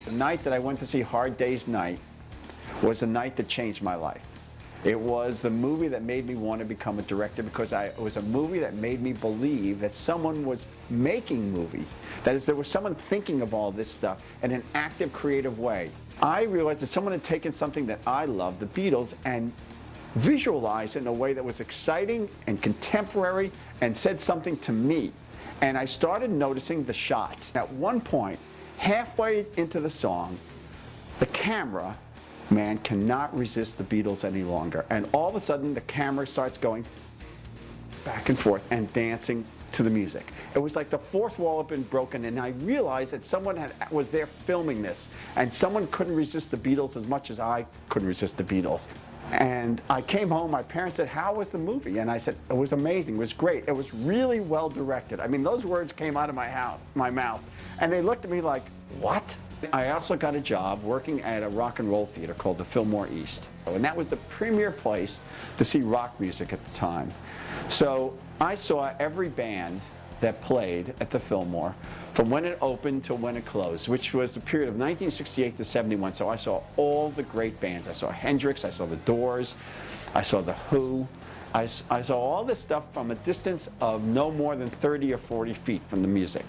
The night that I went to see Hard Day's Night was a night that changed my life. It was the movie that made me want to become a director because it was a movie that made me believe that someone was making movies. That is, there was someone thinking of all this stuff in an active, creative way. I realized that someone had taken something that I loved, the Beatles, and visualized it in a way that was exciting and contemporary and said something to me. And I started noticing the shots. At one point, halfway into the song, the camera man cannot resist the Beatles any longer. And all of a sudden, the camera starts going back and forth and dancing to the music. It was like the fourth wall had been broken, and I realized that someone was there filming this, and someone couldn't resist the Beatles as much as I couldn't resist the Beatles. And I came home, my parents said, "How was the movie?" And I said, "It was amazing, it was great. It was really well directed." I mean, those words came out of my mouth, and they looked at me like, "What?" I also got a job working at a rock and roll theater called the Fillmore East. And that was the premier place to see rock music at the time. So I saw every band that played at the Fillmore from when it opened to when it closed, which was the period of 1968 to 71. So I saw all the great bands. I saw Hendrix, I saw the Doors, I saw the Who. I saw all this stuff from a distance of no more than 30 or 40 feet from the music.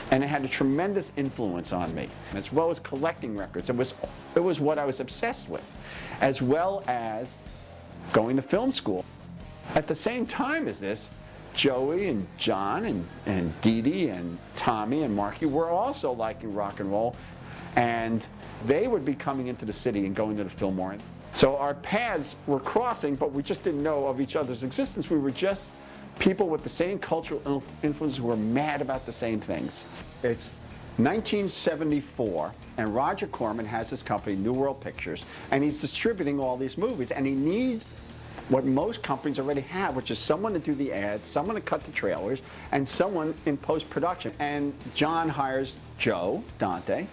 And it had a tremendous influence on me, as well as collecting records. It was what I was obsessed with, as well as going to film school. At the same time as this, Joey and John and Dee Dee and Tommy and Marky were also liking rock and roll, and they would be coming into the city and going to the Fillmore. So our paths were crossing, but we just didn't know of each other's existence. We were just people with the same cultural influence who were mad about the same things. It's 1974, and Roger Corman has his company, New World Pictures, and he's distributing all these movies, and he needs what most companies already have, which is someone to do the ads, someone to cut the trailers, and someone in post-production. And John hires Joe Dante,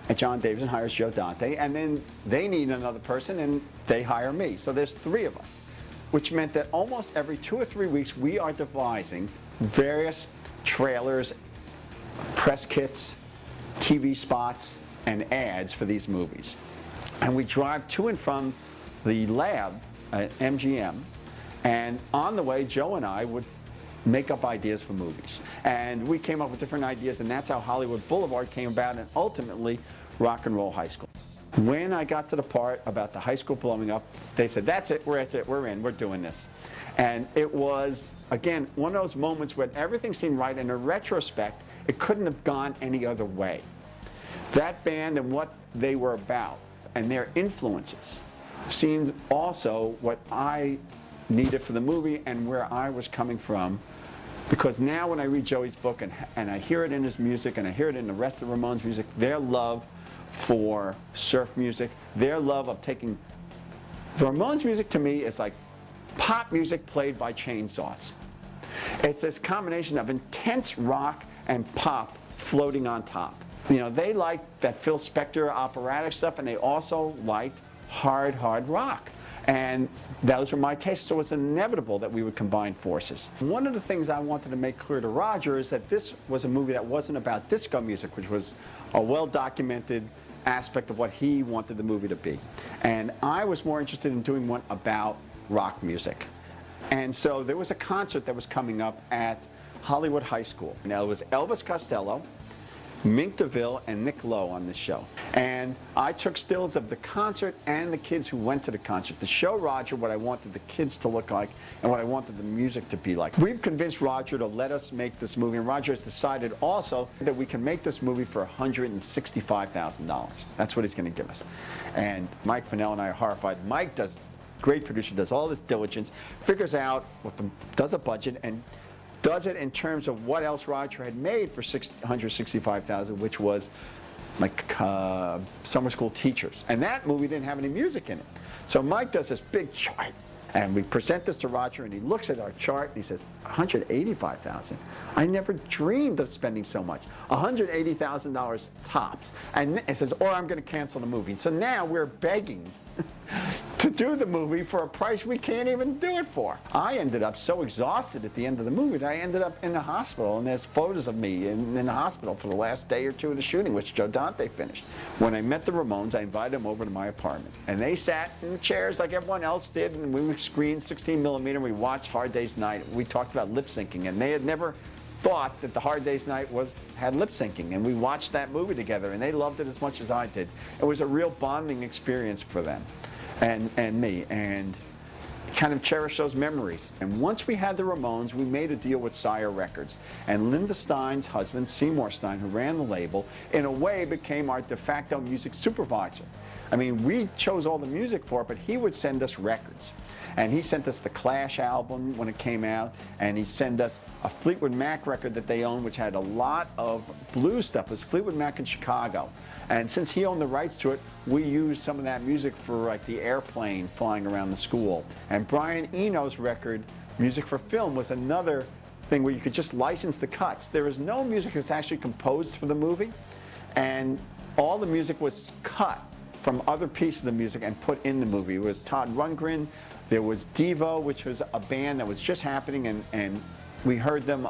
and John Davidson hires Joe Dante, and then they need another person, and they hire me. So there's three of us, which meant that almost every 2 or 3 weeks, we are devising various trailers, press kits, TV spots, and ads for these movies. And we drive to and from the lab at MGM, and on the way, Joe and I would make up ideas for movies. And we came up with different ideas, and that's how Hollywood Boulevard came about, and ultimately Rock and Roll High School. When I got to the part about the high school blowing up, they said, that's it, we're in, we're doing this. And it was, again, one of those moments when everything seemed right, and in retrospect, it couldn't have gone any other way. That band and what they were about, and their influences, seemed also what I needed for the movie and where I was coming from. Because now when I read Joey's book and I hear it in his music and I hear it in the rest of Ramones' music, their love for surf music, their love of taking... The Ramones' music to me is like pop music played by chainsaws. It's this combination of intense rock and pop floating on top. You know, they liked that Phil Spector operatic stuff, and they also liked hard rock. And those were my tastes, so it's inevitable that we would combine forces. One of the things I wanted to make clear to Roger is that this was a movie that wasn't about disco music, which was a well-documented aspect of what he wanted the movie to be. And I was more interested in doing one about rock music. And so there was a concert that was coming up at Hollywood High School. Now it was Elvis Costello, Mink DeVille, and Nick Lowe on this show. And I took stills of the concert and the kids who went to the concert to show Roger what I wanted the kids to look like and what I wanted the music to be like. We've convinced Roger to let us make this movie, and Roger has decided also that we can make this movie for $165,000. That's what he's going to give us. And Mike Fennell and I are horrified. Mike does, great producer, does all this diligence, figures out does a budget, and does it in terms of what else Roger had made for $165,000, which was like summer school teachers. And that movie didn't have any music in it. So Mike does this big chart, and we present this to Roger, and he looks at our chart, and he says, $185,000? I never dreamed of spending so much. $180,000 tops. And he says, or I'm going to cancel the movie. So now we're begging to do the movie for a price we can't even do it for. I ended up so exhausted at the end of the movie that I ended up in the hospital, and there's photos of me in the hospital for the last day or two of the shooting, which Joe Dante finished. When I met the Ramones, I invited them over to my apartment, and they sat in the chairs like everyone else did, and we screened 16 millimeter, and we watched Hard Day's Night. We talked about lip syncing, and they had never thought that the Hard Day's Night had lip syncing, and we watched that movie together, and they loved it as much as I did. It was a real bonding experience for them and me, and kind of cherish those memories. And once we had the Ramones, we made a deal with Sire Records, and Linda Stein's husband, Seymour Stein, who ran the label, in a way became our de facto music supervisor. I mean, we chose all the music for it, but he would send us records. And he sent us the Clash album when it came out, and he sent us a Fleetwood Mac record that they owned, which had a lot of blues stuff. It was Fleetwood Mac in Chicago. And since he owned the rights to it, we used some of that music for like the airplane flying around the school. And Brian Eno's record, Music for Film, was another thing where you could just license the cuts. There is no music that's actually composed for the movie, and all the music was cut from other pieces of music and put in the movie. It was Todd Rundgren, there was Devo, which was a band that was just happening, and we heard them,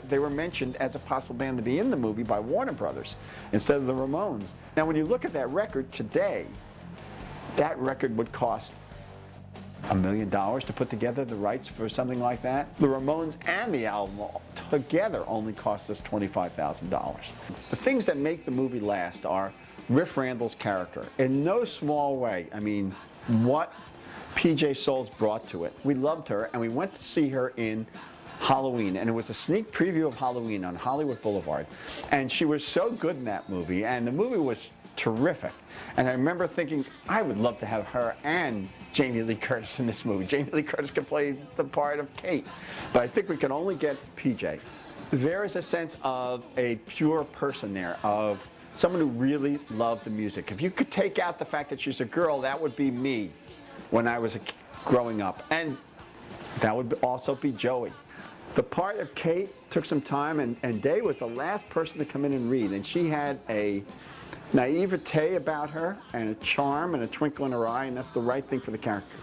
they were mentioned as a possible band to be in the movie by Warner Brothers instead of the Ramones. Now when you look at that record today, that record would cost $1 million to put together the rights for something like that. The Ramones and the album together only cost us $25,000. The things that make the movie last are Riff Randall's character. In no small way, I mean, what PJ Soles brought to it. We loved her, and we went to see her in Halloween, and it was a sneak preview of Halloween on Hollywood Boulevard, and she was so good in that movie, and the movie was terrific. And I remember thinking, I would love to have her and Jamie Lee Curtis in this movie. Jamie Lee Curtis could play the part of Kate, but I think we can only get PJ. There is a sense of a pure person there, of someone who really loved the music. If you could take out the fact that she's a girl, that would be me when I was growing up, and that would also be Joey. The part of Kate took some time, and Day was the last person to come in and read, and she had a naivete about her and a charm and a twinkle in her eye, and that's the right thing for the character.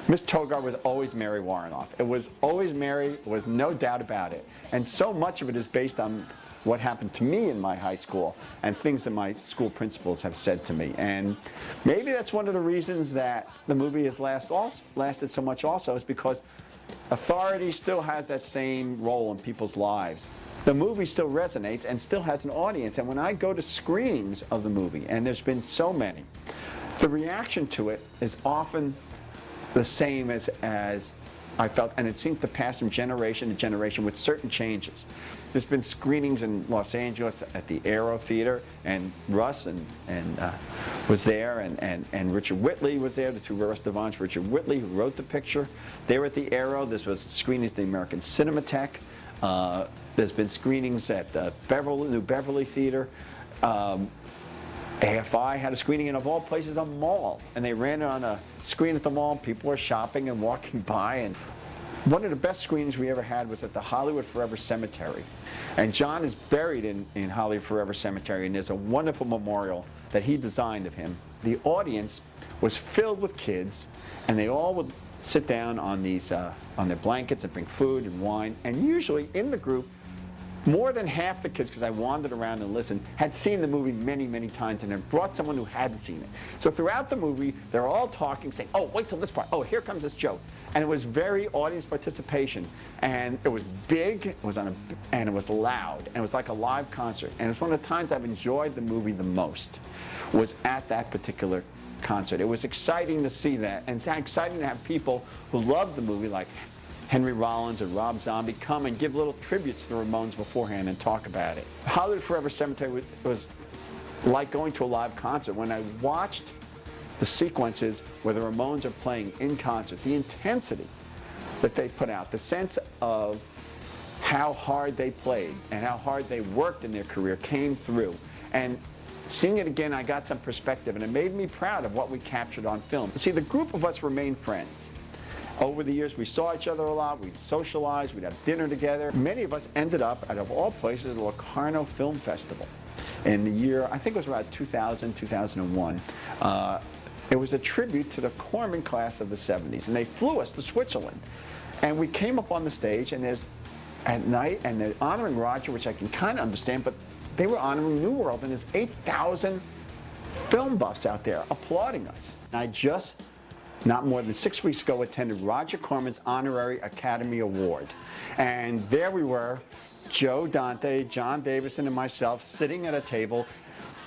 Miss Togar was always Mary Warrenoff. It was always Mary, there was no doubt about it, and so much of it is based on what happened to me in my high school and things that my school principals have said to me. And maybe that's one of the reasons that the movie has lasted so much also, is because authority still has that same role in people's lives. The movie still resonates and still has an audience. And when I go to screenings of the movie, and there's been so many, the reaction to it is often the same as I felt, and it seems to pass from generation to generation with certain changes. There's been screenings in Los Angeles at the Aero Theater, and Russ was there, and Richard Whitley was there, the two Russ Devons, Richard Whitley, who wrote the picture. They were at the Aero. This was screenings at the American Cinematheque. There's been screenings at the New Beverly Theater. AFI had a screening in, of all places, a mall, and they ran it on a screen at the mall. People were shopping and walking by, and one of the best screenings we ever had was at the Hollywood Forever Cemetery. And John is buried in Hollywood Forever Cemetery, and there's a wonderful memorial that he designed of him. The audience was filled with kids, and they all would sit down on their blankets and bring food and wine, and usually in the group, more than half the kids, because I wandered around and listened, had seen the movie many, many times and had brought someone who hadn't seen it. So throughout the movie, they're all talking, saying, oh, wait till this part. Oh, here comes this joke. And it was very audience participation. And it was big, it was and it was loud, and it was like a live concert. And it's one of the times I've enjoyed the movie the most, was at that particular concert. It was exciting to see that, and it's exciting to have people who love the movie, like Henry Rollins and Rob Zombie, come and give little tributes to the Ramones beforehand and talk about it. Hollywood Forever Cemetery was like going to a live concert. When I watched the sequences where the Ramones are playing in concert, the intensity that they put out, the sense of how hard they played and how hard they worked in their career came through. And seeing it again, I got some perspective, and it made me proud of what we captured on film. See, the group of us remained friends. Over the years, we saw each other a lot, we'd socialize, we'd have dinner together. Many of us ended up, out of all places, at the Locarno Film Festival in the year, I think it was around 2000, 2001. It was a tribute to the Corman class of the 70s, and they flew us to Switzerland. And we came up on the stage, and there's at night, and they're honoring Roger, which I can kind of understand, but they were honoring New World, and there's 8,000 film buffs out there applauding us. I just, not more than 6 weeks ago, attended Roger Corman's Honorary Academy Award. And there we were, Joe Dante, John Davison, and myself sitting at a table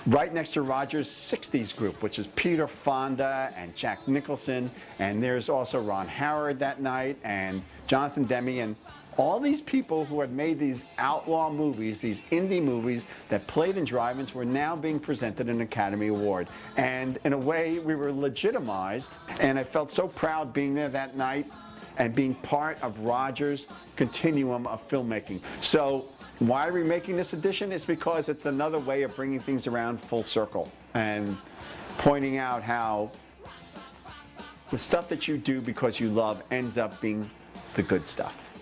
right next to Roger's 60s group, which is Peter Fonda and Jack Nicholson, and there's also Ron Howard that night, and Jonathan Demme, and all these people who had made these outlaw movies, these indie movies that played in drive-ins, were now being presented an Academy Award. And in a way, we were legitimized, and I felt so proud being there that night and being part of Roger's continuum of filmmaking. So why are we making this edition? It's because it's another way of bringing things around full circle and pointing out how the stuff that you do because you love ends up being the good stuff.